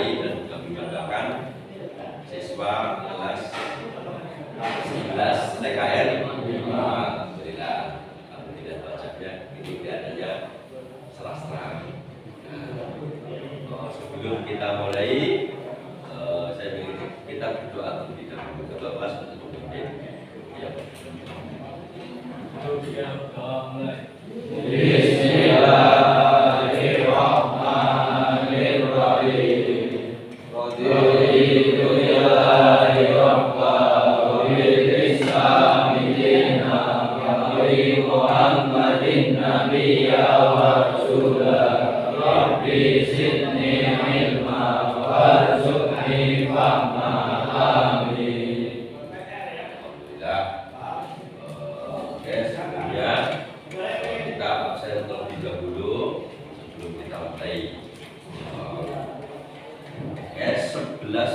sekali dan kami banggakan siswa kelas 11 TKR. Alhamdulillah, kamu tidak bacanya ini kelihatannya serah-serah. Sebelum kita mulai, saya ingin kita berdoa terlebih dahulu. Ketua kelas untuk memimpin. Ya.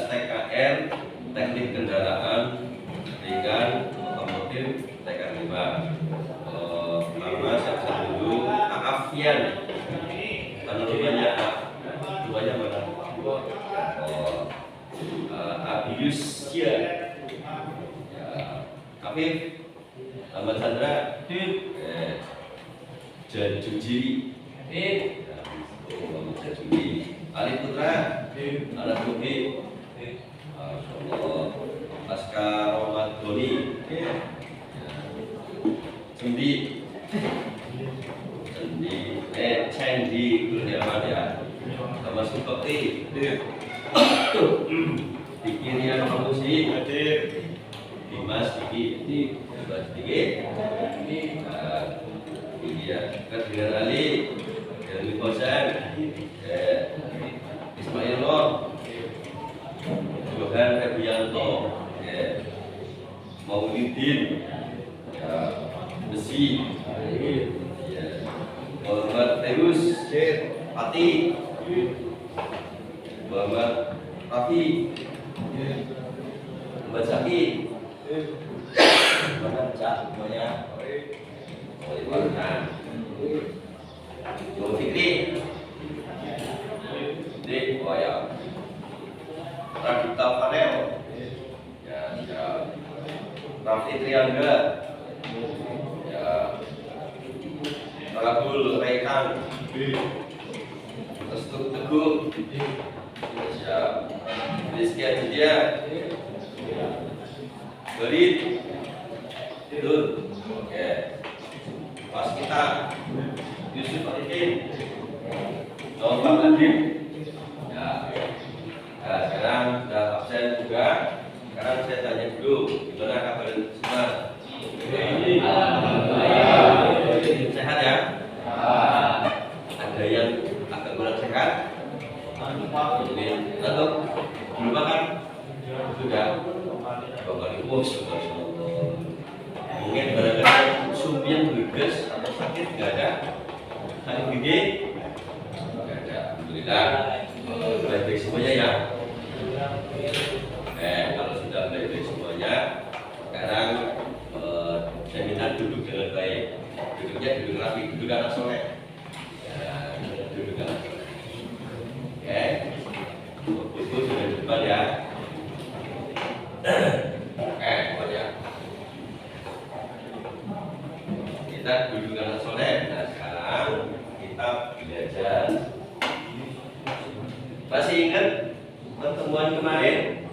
TKR teknik kendaraan ringan otomotif TKR 5. Nama saya dulu Afian. Karena rumahnya mana? Abiusya. Afif. Ahmad Chandra. Janjuji. Ali Putra. Anak Bumi. Pasca Romat Doni, Cendi, Cendi, Kurniawan ya, sama Sukoti, Dikirian Mamusi, Dimas Diki, ini ya, Kadiran Ali, Dewi Kosan, Ismail Nur, Johan Febrianto, Maulidin, Besi, Muhammad Terus, Pati, Muhammad Rafi, Muhammad Zaki, Muhammad Cak, semuanya, Warna, Joe Fikri, Dik, ya. Radita Panel, Raffi Triangga, Rahul Rekan, Restu Teguh, Rizky Aditya, Berit, Dur, Waskita, Yusuf Arifin, Nova Nadim. Sekarang sudah absen juga. Sekarang saya tanya dulu, gimana kabar semua? Sehat ya? Ada yang agak kurang sehat? Atau belum makan? Sudah? Mungkin barangkali sumpian berges atau sakit nggak ada? Sakit gigi? Nggak ada. Alhamdulillah. Baik-baik semuanya ya. Kalau sudah baik-baik semuanya, sekarang saya minta duduk dengan baik. Duduknya duduk rapi, duduk anak soleh. Duduk anak soleh. Ibu sudah di depan ya. Semuanya. Kita duduk anak soleh. Nah sekarang kita belajar. Masih ingat pertemuan kemarin?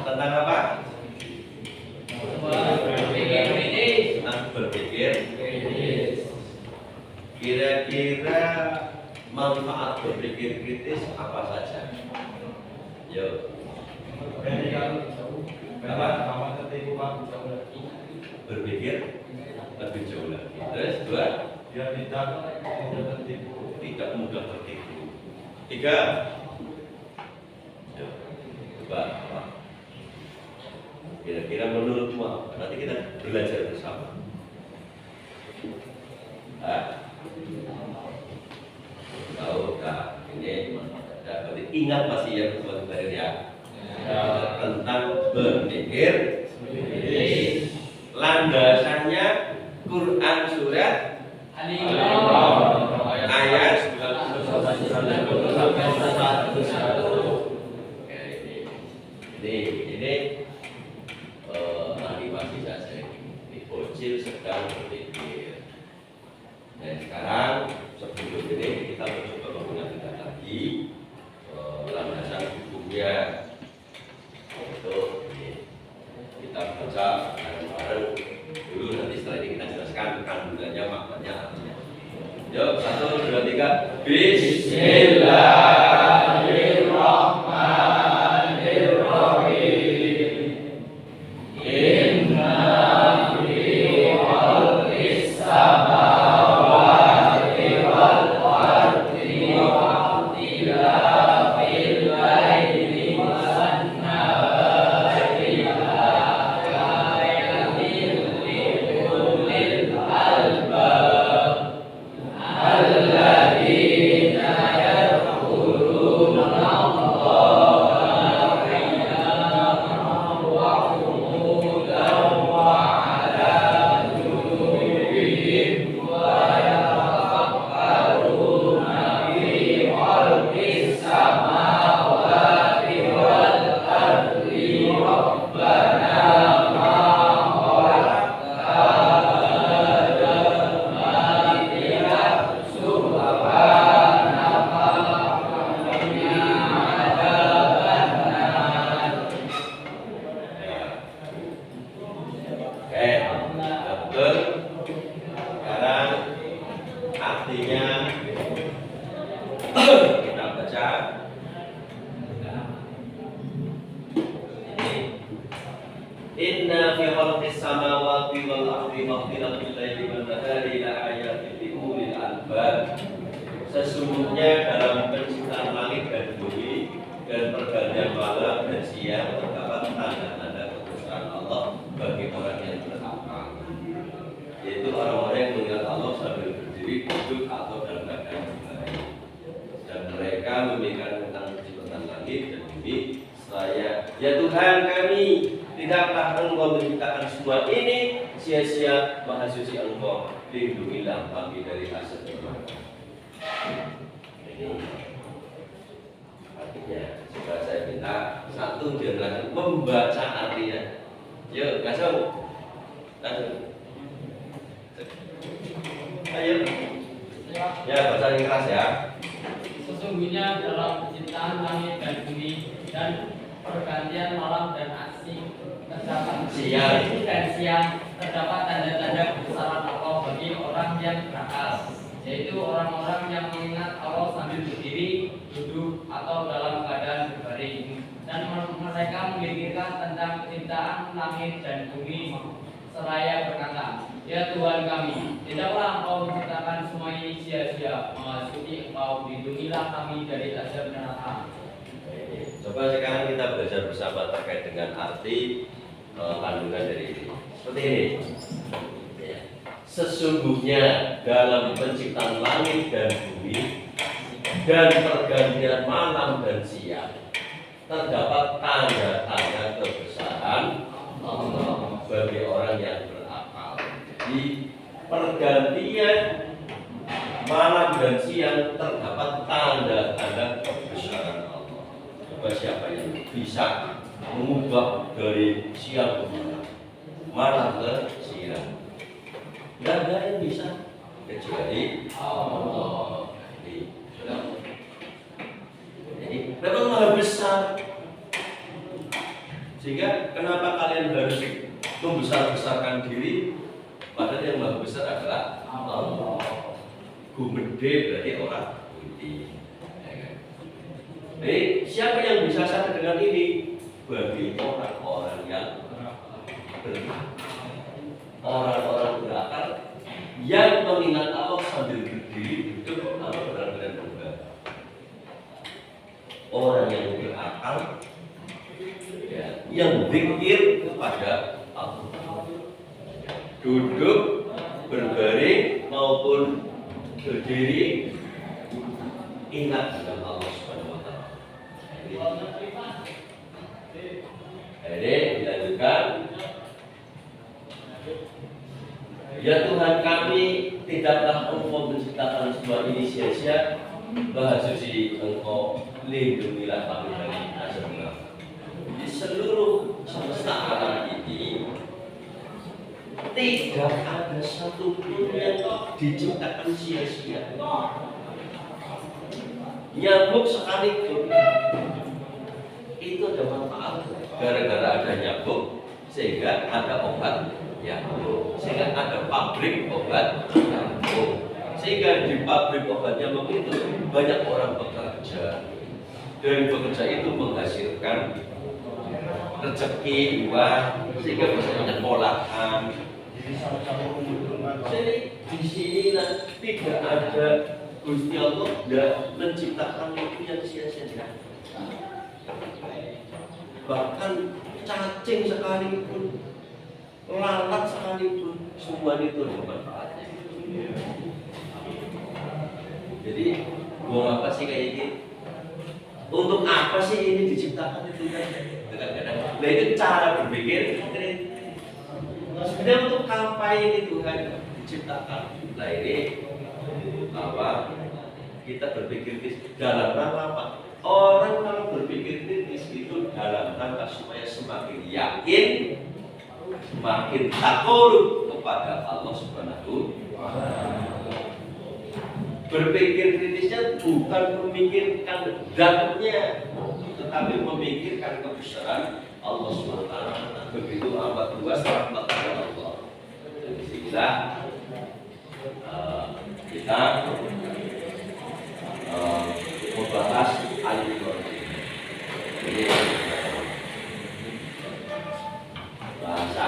Tentang apa? Tentang berpikir. Kira-kira manfaat berpikir kritis apa saja? Yo. Apa? Berpikir lebih jauh lagi. Terus dua? Tidak mudah tertipu. Tiga. Coba apa? Kira-kira menurutmu apa? Nanti kita belajar bersama. Tahu tak? Ini dapat ingat pasti ya kemarin ya. Tentang berpikir. Landasannya Quran surat Al-Imran ayat 99. animasi saja ini bocil sedang berpikir. Dan sekarang sebelum ini kita mencoba menggunakan lagi landasan hukumnya untuk kita baca bareng-bareng dulu, nanti setelah ini kita jelaskan kandungannya, maknanya, artinya. Yuk, 1, 2, 3. Bismillahirrahmanirrahim. Inna fi khalqis samawati wal ardi wa ikhtilafil laili wan nahari laayatin liulil albab alladzina yadhkuruna Allaha qiyaman wa qu'udan wa 'ala junubihim wa yatafakkaruna fi khalqis samawati wal ardi rabbana ma khalaqta hadza batila subhanaka qina adzabannar. Oke, betul. Sekarang artinya kita baca. Inna fi khalqis samawati wal ardi wa ikhtilafil laili wan nahari laayatin liulil albab. Sesungguhnya dalam penciptaan langit dan bumi dan pergantian malam dan siang terdapat tanda-tanda kekuasaan Allah bagi orang yang berakal, yaitu orang-orang yang mengingat Allah sambil berdiri, duduk atau dalam keadaan berbaring. Dan mereka memikirkan tentang penciptaan langit dan bumi seraya, ya Tuhan kami, tidaklah Engkau menciptakan semua ini sia-sia, Maha Suci Engkau, lindungilah kami dari hasad neraka. Ini artinya. Coba saya minta satu generasi membaca artinya. Yuk, langsung. Ayo. Ya, baca yang keras ya. Sesungguhnya dalam penciptaan langit dan bumi dan pergantian malam dan siang terdapat tanda-tanda kebesaran Allah bagi orang yang berakal, yaitu orang-orang yang mengingat Allah sambil berdiri, duduk atau dalam keadaan berbaring, dan mereka memikirkan tentang penciptaan langit dan bumi seraya berkata, ya Tuhan kami, tidaklah Engkau menciptakan semua ini sia-sia, Maha Suci Engkau, lindungilah kami dari azab neraka. Coba sekarang kita belajar bersama terkait dengan arti kandungan dari ini. Seperti ini. Ya. Sesungguhnya dalam penciptaan langit dan bumi dan pergantian malam dan siang terdapat tanda-tanda kebesaran Allah bagi orang yang berakal. Di pergantian malam dan siang terdapat tanda-tanda kebesaran Allah. Coba siapa yang bisa mengubah dari siang ke malam, malam ke siang? Tidak ada yang bisa kecuali Allah. Jadi memang maha besar. Sehingga kenapa kalian harus membesar-besarkan diri? Padahal yang maha besar adalah Allah. Gumede berarti orang putih. Jadi siapa yang bisa sadar dengan ini? Bagi orang-orang yang berakal, orang-orang berakal yang mengingat Allah sambil berdiri, duduk atau benar-benar berbaring. Orang yang berakal, ya, yang zikir kepada Allah, duduk, berbaring maupun berdiri, ingat dengan Allah Subhanahu wa Ta'ala. Jadi dilanjutkan, ya Tuhan kami, tidaklah Engkau menciptakan semua ini sia-sia, Maha Suci Engkau, lindungilah kami dari azab neraka. Di seluruh semesta alam ini tidak ada satupun yang diciptakan sia-sia. Nyamuk sekalipun itu ada manfaat. Gara-gara ada nyamuk sehingga ada obat nyamuk, sehingga ada pabrik obat nyamuk, sehingga di pabrik obat nyamuk itu banyak orang bekerja. Dan bekerja itu menghasilkan rezeki, uang, sehingga bisa menyekolahan. Jadi di sini tidak ada Gusti Allah tidak menciptakan itu yang sia-sia. Bahkan cacing sekalipun, lalat sekalipun, semua itu ada manfaatnya. Jadi buang apa sih kayak gini? Untuk apa sih ini diciptakan itu kan? Nah itu cara berpikir. Sebenarnya untuk apa ini Tuhan diciptakan? Nah ini apa? Kita berpikir dalam rangka apa? Orang kalau berpikir kritis itu dalam rangka supaya semakin yakin, semakin takut kepada Allah Subhanahu wa Ta'ala. Berpikir kritisnya bukan memikirkan zatnya, tetapi memikirkan kebesaran Allah Subhanahu wa Ta'ala. Begitu amat luas rahmat Allah. Disinilah kita membahas Al-Ibrahim. Ini bahasa.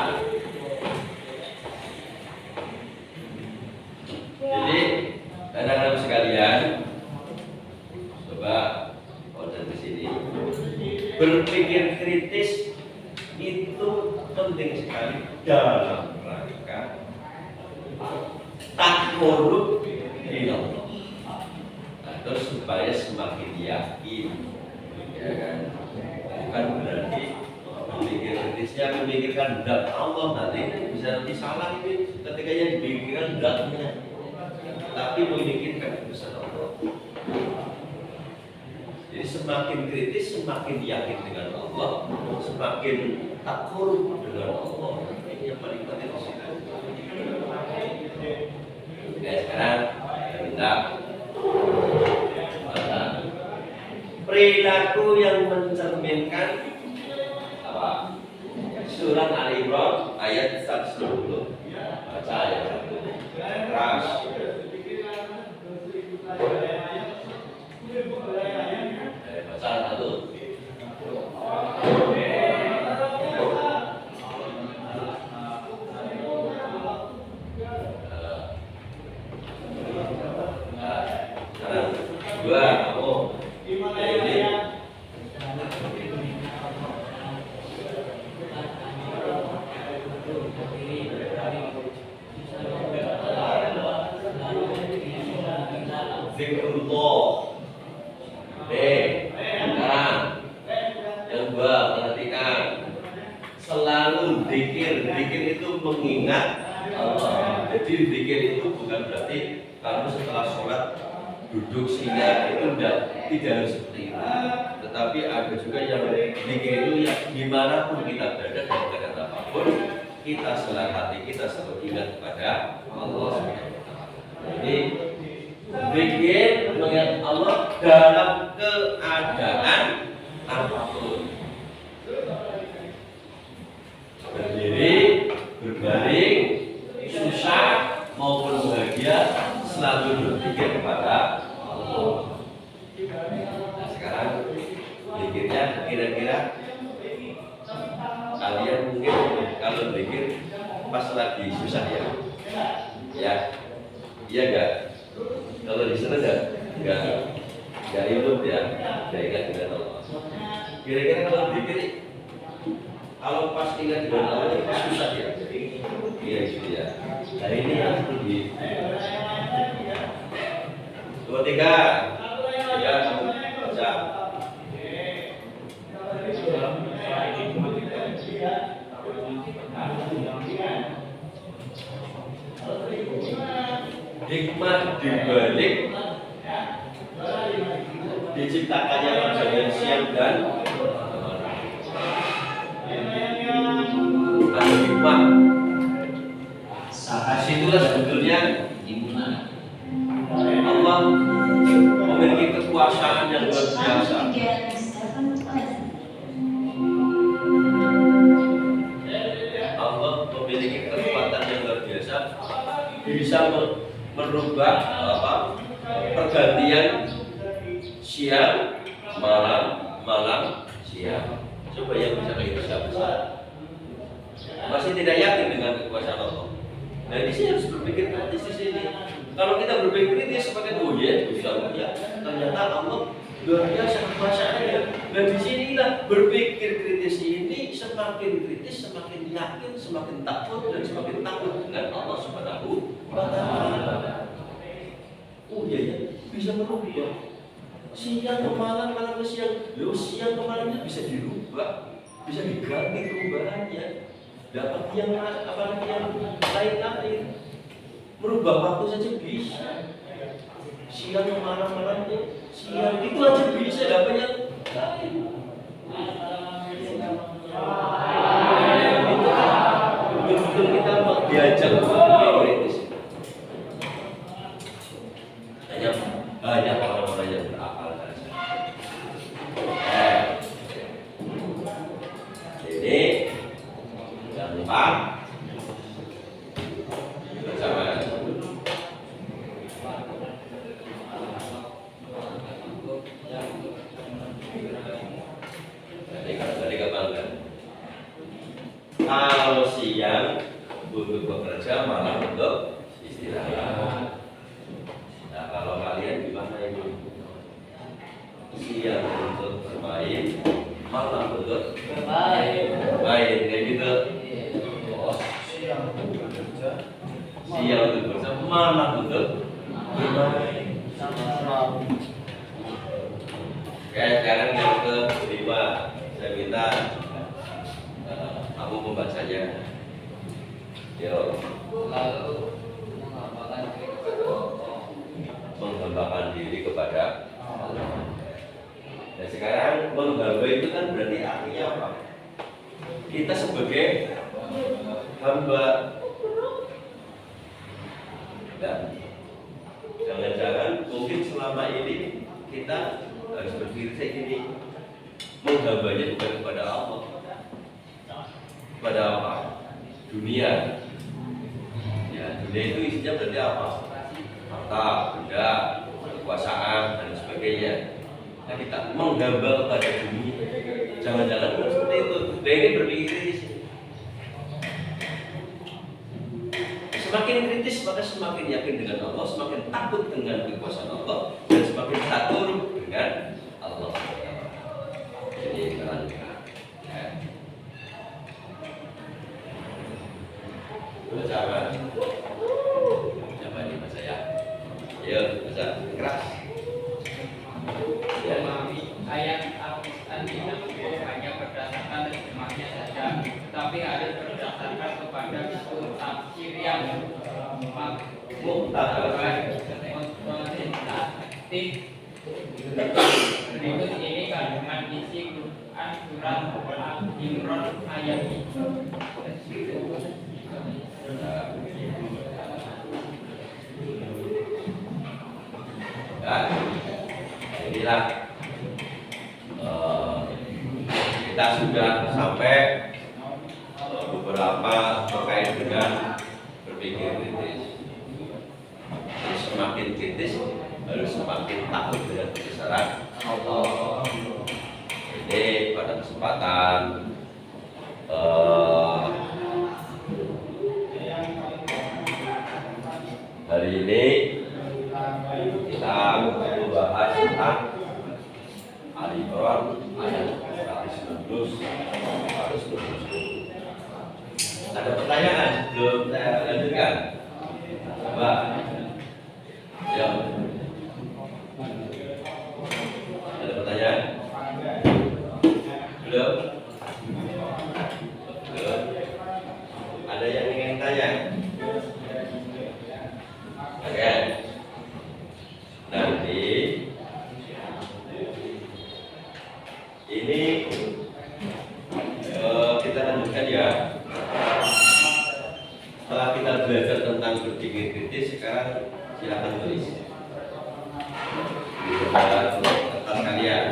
Jadi anak-anak sekalian, coba konsen di sini. Berpikir kritis itu penting sekali dalam rangka takarrub ila Allah. Terus supaya semakin yakin, ya kan? Bukan berarti memikir kritisnya memikirkan zat Allah, nanti bisa nanti salah ini ketika yang dipikirkan zatnya, tapi memikirkan kebesaran Allah. Jadi semakin kritis semakin yakin dengan Allah, semakin takut dengan Allah. Ini yang paling penting di sini. Oke, sekarang kita perilaku yang mencerminkan apa? Surat Al-Imran ayat 110. Baca ayat 1. Keras. Baca 1. Zikrullah. Sekarang yang dua, perhatikan. Selalu zikir. Zikir itu mengingat Allah. Jadi zikir itu bukan berarti kamu setelah sholat duduk singgah itu tidak harus seperti itu. Tetapi ada juga yang zikir itu yang dimanapun kita berada dan kata apapun kita selalu hati kita selalu ingat kepada Allah SWT. Jadi zikir mengingat Allah dalam keadaan apapun. Berdiri, berbaring, susah maupun bahagia, selalu berpikir kepada Allah. Nah, sekarang zikirnya kira-kira kalian mungkin kalau zikir pas lagi susah ya, iya enggak? Kalau di sana enggak hidup ya, enggak ingat dengan Allah. Kira-kira kalau zikir, kalau pas ingat dengan Allah itu susah ya? Iya gitu ya. Nah ini yang lebih. 2, 3, ya baca. Hikmah dibalik diciptakannya perjanjian siang dan ada hikmah. Situlah sebetulnya Allah memiliki kekuasaan yang luar biasa. Allah memiliki kekuatan yang luar biasa, bisa merubah pergantian siang, malam, siang. Coba yang bisa kita besar. Masih tidak yakin dengan kekuasaan Allah. Nah, di sini harus berpikir kritis di sini. Kalau kita berpikir kritis sebagai bisa ya. Ternyata Allah luar biasa kekuasaannya. Dan di sini kita berpikir kritis ini semakin kritis, semakin yakin, semakin takut dan semakin takut dengan Allah Subhanahu wa Ta'ala. Oh iya, bisa merubah siang ke malam, malam ke siang. Loh, siang ke malamnya bisa dirubah, bisa diganti perubahannya. Dapat yang apalagi yang lain-lain. Merubah waktu saja bisa. Siang ke malamnya, siang itu aja bisa dapat yang lain. Itu betul-betul kita diajak kritis. Hanya banyak orang-orang yang berakal saja. Ini yang empat bersama. Tadi kebanggaan. Kalau siang untuk bekerja, malam untuk istirahat. Nah, kalau kalian gimana ini? Siang untuk bermain, malam untuk bermain, kayak gitu. Oh, siang untuk bekerja, malam untuk bermain. Oke, sekarang yang kelima, saya minta kamu membacanya. Yo. Lalu Menghambakan diri kepada Allah. Nah, sekarang menghamba itu kan berarti artinya apa? Kita sebagai hamba. Dan jangan-jangan mungkin selama ini kita harus berpikir kayak gini, menghambanya bukan kepada Allah, kepada apa? Dunia. Ya, dunia itu isinya berarti apa? Harta, benda, kekuasaan dan sebagainya. Nah, kita menghamba kepada dunia. Jangan-jangan seperti itu. Nah, ini berpikir di sini. Semakin kritis maka semakin yakin dengan Allah, semakin takut dengan kekuasaan Allah, dan semakin takut dengan Allah. Jadi kita lanjutkan. Baca ini baca ya. Ya, baca keras. Ya. memahami ayat Al-Quran tidak hanya berdasarkan terjemahnya saja, tetapi harus berdasarkan kepada tafsir yang kuantitatif. Berikut ini kandungan isi Quran surat Al-Imran ayat 3. Nah, inilah kita sudah sampai beberapa terkait dengan berpikir kritis. Semakin kritis harus semakin takut dengan kebesaran Allah. Jadi pada kesempatan hari ini kita membahas tentang Al-Imran ayat 119. Ada pertanyaan sebelum saya lanjutkan? Coba. Ya. Ada pertanyaan? Belum? Belum? Ada yang ingin tanya? Oke. Nanti berpikir kritis. Sekarang silakan tulis. Kertas kalian,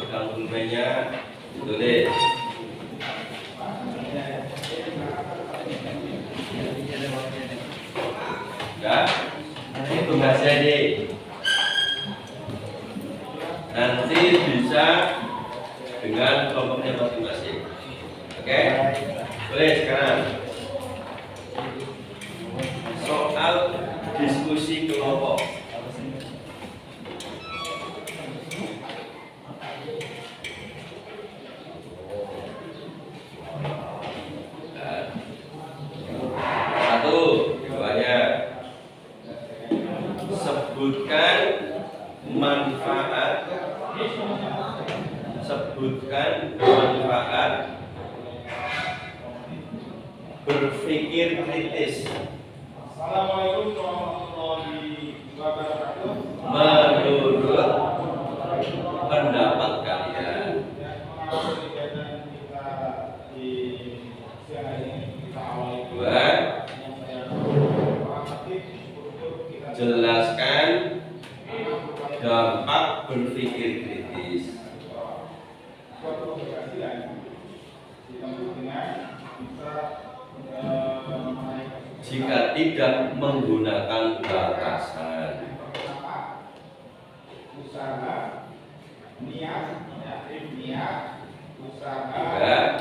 pegang pulpennya, tulis. Ya, ini tugasnya deh. Nanti bisa dengan kelompoknya masing-masing. Oke, boleh sekarang soal diskusi kelompok. Satu, jawabannya sebutkan manfaat berpikir kritis. Assalamualaikum warahmatullahi wabarakatuh. Menurut pendapat kalian, Kegiatan kita di siang hari ini kita awali dua, jelaskan dampak berpikir kritis. suatu keberhasilan ditempuh dengan bisa Jika tidak menggunakan batasan, usaha niat usaha tiga,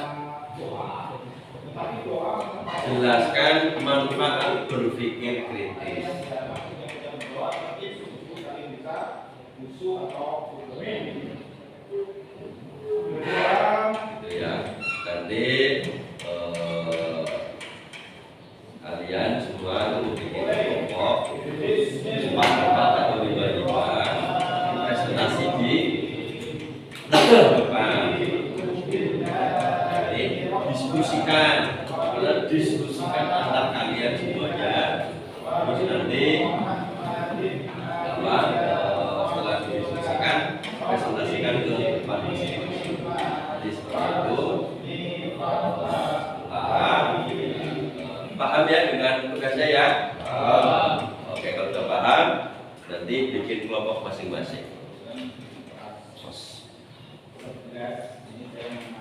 tetapi doa jelaskan manfaat berpikir kritis. musuh atau Gitu ya. Nanti kalian semua bikin kelompok 4 atau 5 presentasi di depan. Jadi diskusikan antar kalian semuanya. Terus nanti setelah didiskusikan presentasikan ke depan masing-masing. Jadi seperti itu. Paham ya dengan tugasnya ya? Oke, kalau sudah paham, nanti bikin kelompok masing-masing.